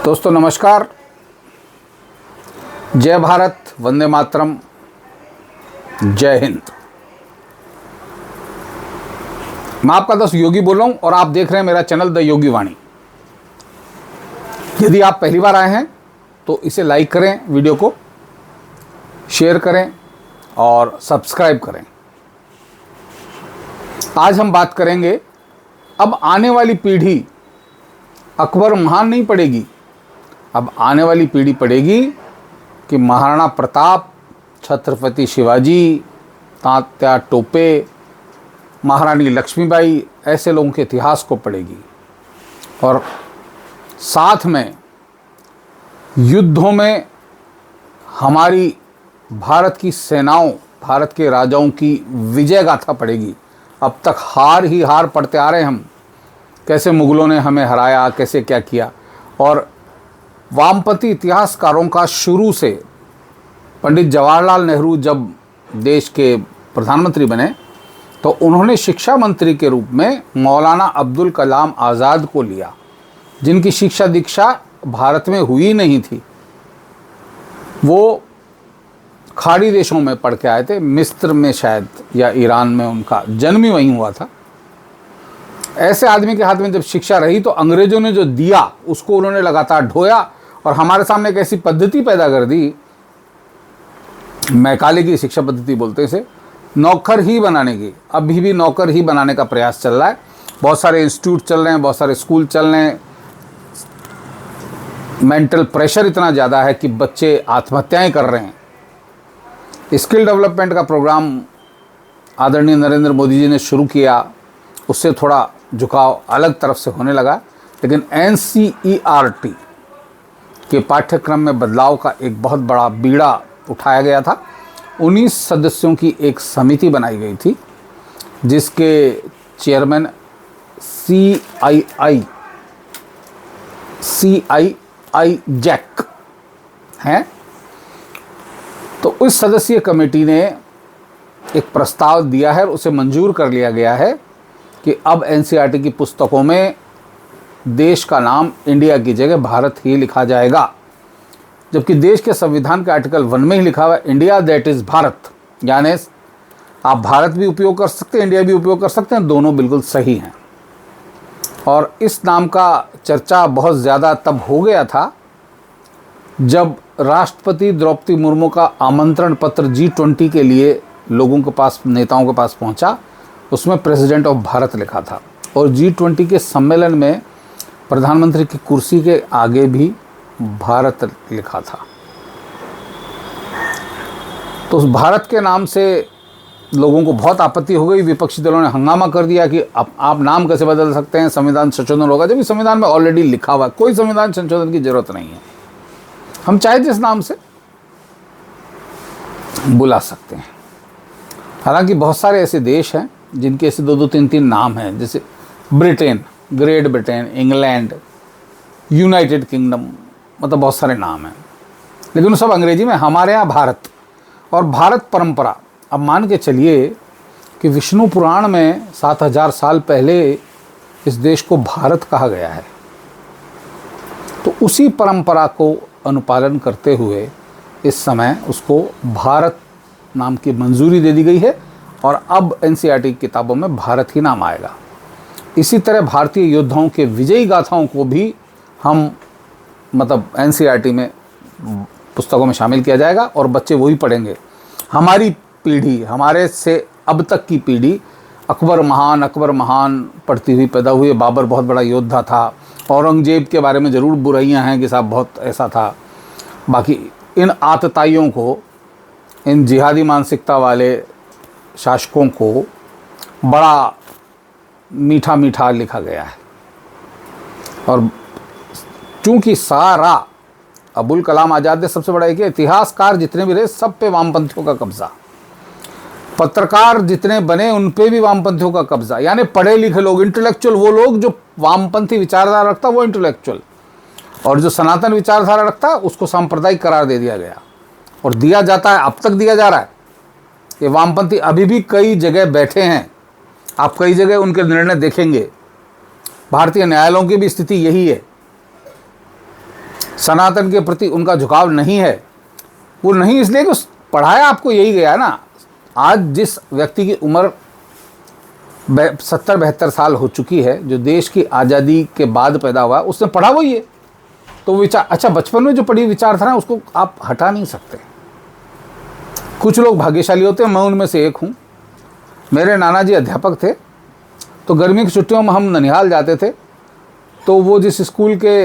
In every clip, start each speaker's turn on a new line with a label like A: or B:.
A: दोस्तों नमस्कार। जय भारत, वंदे मातरम, जय हिंद। मैं आपका दोस्त योगी बोल रहा हूं और आप देख रहे हैं मेरा चैनल द योगी वाणी। यदि आप पहली बार आए हैं तो इसे लाइक करें, वीडियो को शेयर करें और सब्सक्राइब करें। आज हम बात करेंगे, अब आने वाली पीढ़ी अकबर महान नहीं पड़ेगी, अब आने वाली पीढ़ी पड़ेगी कि महाराणा प्रताप, छत्रपति शिवाजी, तात्या टोपे, महारानी लक्ष्मीबाई, ऐसे लोगों के इतिहास को पढ़ेगी। और साथ में युद्धों में हमारी भारत की सेनाओं, भारत के राजाओं की विजय गाथा पढ़ेगी। अब तक हार ही हार पढ़ते आ रहे हैं हम, कैसे मुगलों ने हमें हराया, कैसे क्या किया। और वामपंथी इतिहासकारों का शुरू से, पंडित जवाहरलाल नेहरू जब देश के प्रधानमंत्री बने तो उन्होंने शिक्षा मंत्री के रूप में मौलाना अब्दुल कलाम आज़ाद को लिया, जिनकी शिक्षा दीक्षा भारत में हुई नहीं थी। वो खाड़ी देशों में पढ़ के आए थे, मिस्र में शायद या ईरान में, उनका जन्म ही वहीं हुआ था। ऐसे आदमी के हाथ में जब शिक्षा रही तो अंग्रेजों ने जो दिया उसको उन्होंने लगातार ढोया और हमारे सामने एक ऐसी पद्धति पैदा कर दी, मैकाले की शिक्षा पद्धति बोलते से, नौकर ही बनाने की। अभी भी नौकर ही बनाने का प्रयास चल रहा है। बहुत सारे इंस्टीट्यूट चल रहे हैं, बहुत सारे स्कूल चल रहे हैं। मेंटल प्रेशर इतना ज़्यादा है कि बच्चे आत्महत्याएं कर रहे हैं। स्किल डेवलपमेंट का प्रोग्राम आदरणीय नरेंद्र मोदी जी ने शुरू किया, उससे थोड़ा झुकाव अलग तरफ से होने लगा। लेकिन NCERT के पाठ्यक्रम में बदलाव का एक बहुत बड़ा बीड़ा उठाया गया था। 19 सदस्यों की एक समिति बनाई गई थी, जिसके चेयरमैन CII जैक हैं। तो उस सदस्यीय कमेटी ने एक प्रस्ताव दिया है और उसे मंजूर कर लिया गया है कि अब NCERT की पुस्तकों में देश का नाम इंडिया की जगह भारत ही लिखा जाएगा। जबकि देश के संविधान के आर्टिकल 1 में ही लिखा हुआ है इंडिया दैट इज़ भारत, यानी आप भारत भी उपयोग कर सकते हैं, इंडिया भी उपयोग कर सकते हैं, दोनों बिल्कुल सही हैं। और इस नाम का चर्चा बहुत ज़्यादा तब हो गया था जब राष्ट्रपति द्रौपदी मुर्मू का आमंत्रण पत्र G20 के लिए लोगों के पास, नेताओं के पास पहुंचा। उसमें प्रेसिडेंट ऑफ भारत लिखा था और G20 के सम्मेलन में प्रधानमंत्री की कुर्सी के आगे भी भारत लिखा था। तो उस भारत के नाम से लोगों को बहुत आपत्ति हो गई। विपक्षी दलों ने हंगामा कर दिया कि आप नाम कैसे बदल सकते हैं, संविधान संशोधन होगा, जबकि संविधान में ऑलरेडी लिखा हुआ है, कोई संविधान संशोधन की जरूरत नहीं है। हम चाहे जिस नाम से बुला सकते हैं। हालांकि बहुत सारे ऐसे देश हैं जिनके ऐसे 2-2, 3-3 नाम हैं, जैसे Britain, great Britain, England, United kingdom, मतलब बहुत सारे नाम हैं, लेकिन वो सब अंग्रेजी में। हमारे यहाँ भारत और भारत परंपरा, अब मान के चलिए कि विष्णु पुराण में 7000 साल पहले इस देश को भारत कहा गया है। तो उसी परंपरा को अनुपालन करते हुए इस समय उसको भारत नाम की मंजूरी दे दी गई है और अब NCERT की किताबों में भारत ही नाम आएगा। इसी तरह भारतीय योद्धाओं के विजयी गाथाओं को भी हम NCERT में पुस्तकों में शामिल किया जाएगा और बच्चे वही पढ़ेंगे। हमारी पीढ़ी, हमारे से अब तक की पीढ़ी अकबर महान पढ़ती हुई पैदा हुई है। बाबर बहुत बड़ा योद्धा था। औरंगजेब के बारे में ज़रूर बुराइयां हैं कि साहब बहुत ऐसा था। बाकी इन आतताइयों को, इन जिहादी मानसिकता वाले शासकों को बड़ा मीठा मीठा लिखा गया है। और चूँकि सारा अबुल कलाम आज़ाद ने सबसे बड़ा एक इतिहासकार जितने भी रहे सब पे वामपंथियों का कब्जा, पत्रकार जितने बने उन पे भी वामपंथियों का कब्जा। यानी पढ़े लिखे लोग, इंटेलेक्चुअल, वो लोग जो वामपंथी विचारधारा रखता वो इंटेलेक्चुअल, और जो सनातन विचारधारा रखता उसको सांप्रदायिक करार दे दिया गया और दिया जाता है, अब तक दिया जा रहा है। ये वामपंथी अभी भी कई जगह बैठे हैं, आप कई जगह उनके निर्णय देखेंगे। भारतीय न्यायालयों की भी स्थिति यही है। सनातन के प्रति उनका झुकाव नहीं है, वो नहीं इसलिए कि पढ़ाया आपको यही गया ना। आज जिस व्यक्ति की उम्र 70-72 साल हो चुकी है, जो देश की आज़ादी के बाद पैदा हुआ, उसने पढ़ा वही है। तो विचार, अच्छा बचपन में जो पढ़ी विचारधारा उसको आप हटा नहीं सकते। कुछ लोग भाग्यशाली होते हैं, मैं उनमें से एक हूँ। मेरे नाना जी अध्यापक थे, तो गर्मी की छुट्टियों में हम ननिहाल जाते थे, तो वो जिस स्कूल के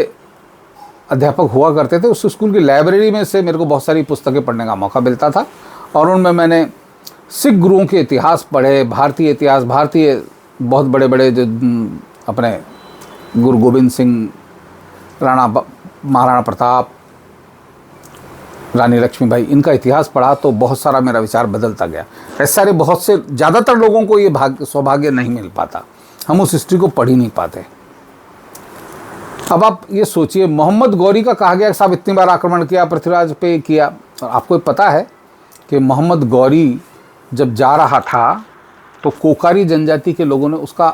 A: अध्यापक हुआ करते थे उस स्कूल की लाइब्रेरी में से मेरे को बहुत सारी पुस्तकें पढ़ने का मौका मिलता था, और उनमें मैंने सिख गुरुओं के इतिहास पढ़े, भारतीय इतिहास, भारतीय बहुत बड़े बड़े जो अपने गुरु गोविंद सिंह, महाराणा प्रताप, रानी लक्ष्मीबाई, इनका इतिहास पढ़ा, तो बहुत सारा मेरा विचार बदलता गया। ऐसे सारे बहुत से ज़्यादातर लोगों को ये सौभाग्य नहीं मिल पाता, हम उस हिस्ट्री को पढ़ ही नहीं पाते। अब आप ये सोचिए, मोहम्मद गौरी का कहा गया कि साहब इतनी बार आक्रमण किया, पृथ्वीराज पे किया, और आपको पता है कि मोहम्मद गौरी जब जा रहा था तो कोकारी जनजाति के लोगों ने उसका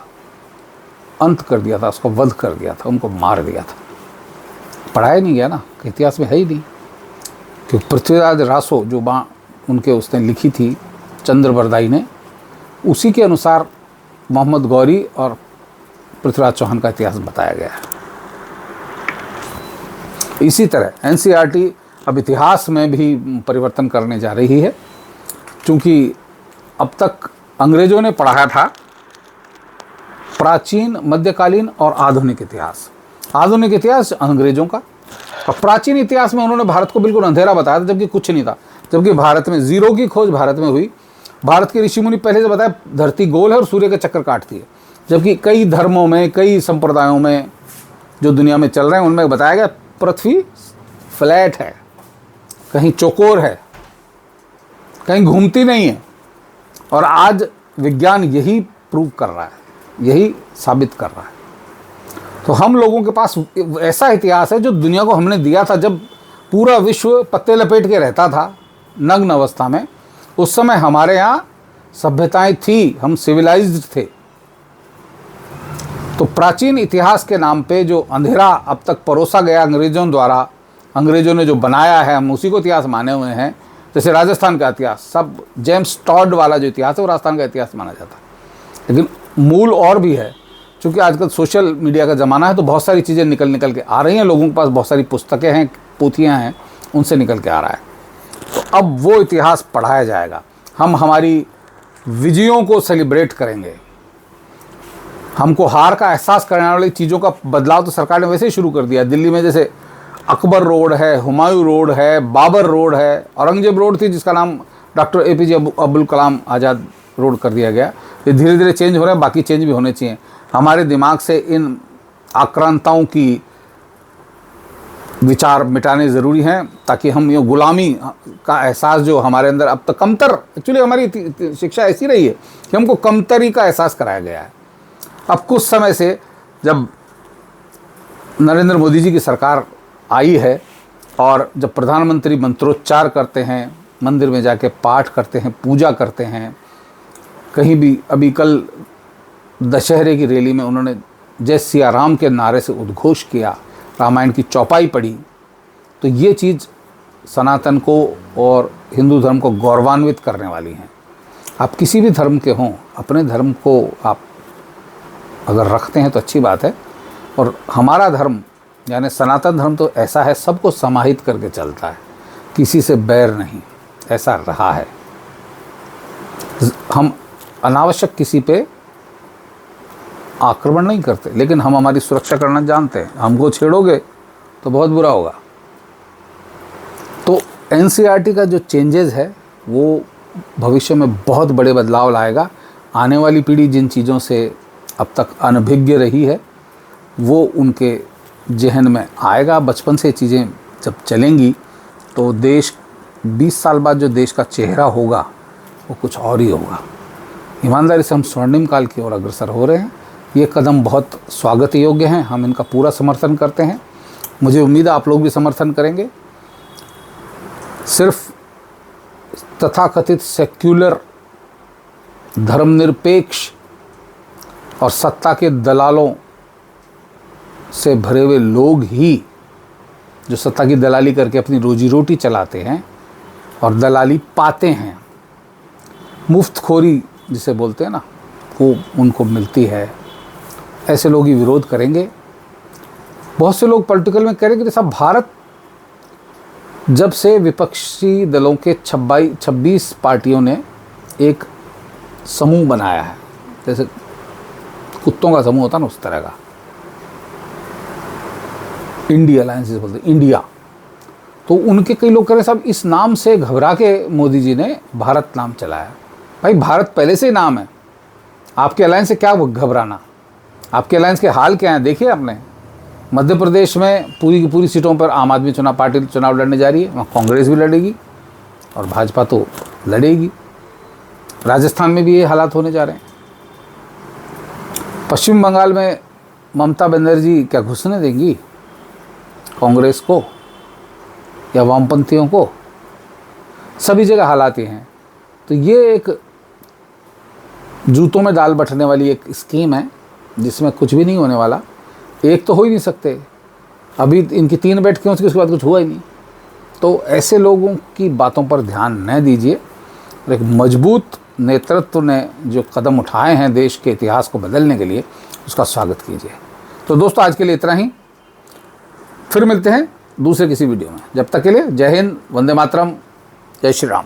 A: अंत कर दिया था, उसका वध कर दिया था, उनको मार दिया था। पढ़ाया नहीं गया ना, इतिहास में है ही नहीं। क्योंकि पृथ्वीराज रासो जो उनके उसने लिखी थी चंद्रबरदाई ने, उसी के अनुसार मोहम्मद गौरी और पृथ्वीराज चौहान का इतिहास बताया गया है। इसी तरह एनसीईआरटी अब इतिहास में भी परिवर्तन करने जा रही है, क्योंकि अब तक अंग्रेज़ों ने पढ़ाया था प्राचीन, मध्यकालीन और आधुनिक इतिहास। आधुनिक इतिहास अंग्रेज़ों का, और प्राचीन इतिहास में उन्होंने भारत को बिल्कुल अंधेरा बताया था, जबकि कुछ नहीं था। जबकि भारत में ज़ीरो की खोज भारत में हुई। भारत के ऋषि मुनि पहले से बताया धरती गोल है और सूर्य के चक्कर काटती है, जबकि कई धर्मों में, कई संप्रदायों में जो दुनिया में चल रहे हैं उनमें बताया गया पृथ्वी फ्लैट है, कहीं चौकोर है, कहीं घूमती नहीं है। और आज विज्ञान यही प्रूव कर रहा है, यही साबित कर रहा है। तो हम लोगों के पास ऐसा इतिहास है जो दुनिया को हमने दिया था। जब पूरा विश्व पत्ते लपेट के रहता था नग्न अवस्था में, उस समय हमारे यहाँ सभ्यताएं थी, हम सिविलाइज्ड थे। तो प्राचीन इतिहास के नाम पे जो अंधेरा अब तक परोसा गया अंग्रेज़ों द्वारा, अंग्रेज़ों ने जो बनाया है, हम उसी को इतिहास माने हुए हैं। जैसे राजस्थान का इतिहास, सब जेम्स टॉड वाला जो इतिहास है वो राजस्थान का इतिहास माना जाता है, लेकिन मूल और भी है। क्योंकि आजकल सोशल मीडिया का ज़माना है, तो बहुत सारी चीज़ें निकल के आ रही हैं, लोगों के पास बहुत सारी पुस्तकें हैं, पोथियाँ हैं, उनसे निकल के आ रहा है। तो अब वो इतिहास पढ़ाया जाएगा। हम हमारी विजयों को सेलिब्रेट करेंगे। हमको हार का एहसास करने वाली चीज़ों का बदलाव तो सरकार ने वैसे ही शुरू कर दिया। दिल्ली में जैसे अकबर रोड है, हुमायूं रोड है, बाबर रोड है, औरंगजेब रोड थी जिसका नाम doctor APJ Abdul Kalam Azad road कर दिया गया। ये धीरे धीरे चेंज हो रहा है, बाकी चेंज भी होने चाहिए। हमारे दिमाग से इन आक्रांताओं की विचार मिटाने ज़रूरी हैं, ताकि हम ये गुलामी का एहसास जो हमारे अंदर अब तक कमतर, एक्चुअली हमारी शिक्षा ऐसी रही है कि हमको कमतरी का एहसास कराया गया है। अब कुछ समय से जब नरेंद्र मोदी जी की सरकार आई है और जब प्रधानमंत्री मंत्रोच्चार करते हैं, मंदिर में जाके पाठ करते हैं, पूजा करते हैं, कहीं भी, अभी कल दशहरे की रैली में उन्होंने जय सिया राम के नारे से उद्घोष किया, रामायण की चौपाई पढ़ी, तो ये चीज़ सनातन को और हिंदू धर्म को गौरवान्वित करने वाली हैं। आप किसी भी धर्म के हों, अपने धर्म को आप अगर रखते हैं तो अच्छी बात है। और हमारा धर्म यानी सनातन धर्म तो ऐसा है, सबको समाहित करके चलता है, किसी से बैर नहीं, ऐसा रहा है। हम अनावश्यक किसी पे आक्रमण नहीं करते, लेकिन हम हमारी सुरक्षा करना जानते हैं। हमको छेड़ोगे तो बहुत बुरा होगा। तो एनसीईआरटी का जो चेंजेस है वो भविष्य में बहुत बड़े बदलाव लाएगा। आने वाली पीढ़ी जिन चीज़ों से अब तक अनभिज्ञ रही है वो उनके जहन में आएगा। बचपन से चीज़ें जब चलेंगी तो देश 20 साल बाद जो देश का चेहरा होगा वो कुछ और ही होगा। ईमानदारी से हम स्वर्णिम काल की ओर अग्रसर हो रहे हैं। ये कदम बहुत स्वागत योग्य हैं, हम इनका पूरा समर्थन करते हैं। मुझे उम्मीद है आप लोग भी समर्थन करेंगे। सिर्फ तथाकथित सेक्युलर, धर्मनिरपेक्ष और सत्ता के दलालों से भरे हुए लोग ही जो सत्ता की दलाली करके अपनी रोजी रोटी चलाते हैं और दलाली पाते हैं, मुफ्तखोरी जिसे बोलते हैं ना, वो उनको मिलती है। ऐसे लोग ही विरोध करेंगे। बहुत से लोग पॉलिटिकल में करेंगे कि साहब भारत जब से विपक्षी दलों के 26 पार्टियों ने एक समूह बनाया है, जैसे कुत्तों का समूह होता ना, उस तरह का इंडिया अलायंस बोलते हैं, इंडिया। तो उनके कई लोग कह रहे साहब इस नाम से घबरा के मोदी जी ने भारत नाम चलाया। भाई भारत पहले से ही नाम है, आपके अलायंस से क्या घबराना। आपके अलायंस के हाल क्या हैं देखिए आपने। मध्य प्रदेश में पूरी की पूरी सीटों पर आम आदमी पार्टी चुनाव लड़ने जा रही है, वहाँ कांग्रेस भी लड़ेगी और भाजपा तो लड़ेगी। राजस्थान में भी ये हालात होने जा रहे हैं। पश्चिम बंगाल में ममता बनर्जी क्या घुसने देंगी कांग्रेस को या वामपंथियों को? सभी जगह हालात ये हैं। तो ये एक जूतों में दाल बटने वाली एक स्कीम है जिसमें कुछ भी नहीं होने वाला। एक तो हो ही नहीं सकते, अभी इनकी 3 बैठकें उसके बाद कुछ हुआ ही नहीं। तो ऐसे लोगों की बातों पर ध्यान न दीजिए और एक मजबूत नेतृत्व ने जो कदम उठाए हैं देश के इतिहास को बदलने के लिए, उसका स्वागत कीजिए। तो दोस्तों आज के लिए इतना ही, फिर मिलते हैं दूसरे किसी वीडियो में। जब तक के लिए जय हिंद, वंदे मातरम, जय श्री राम।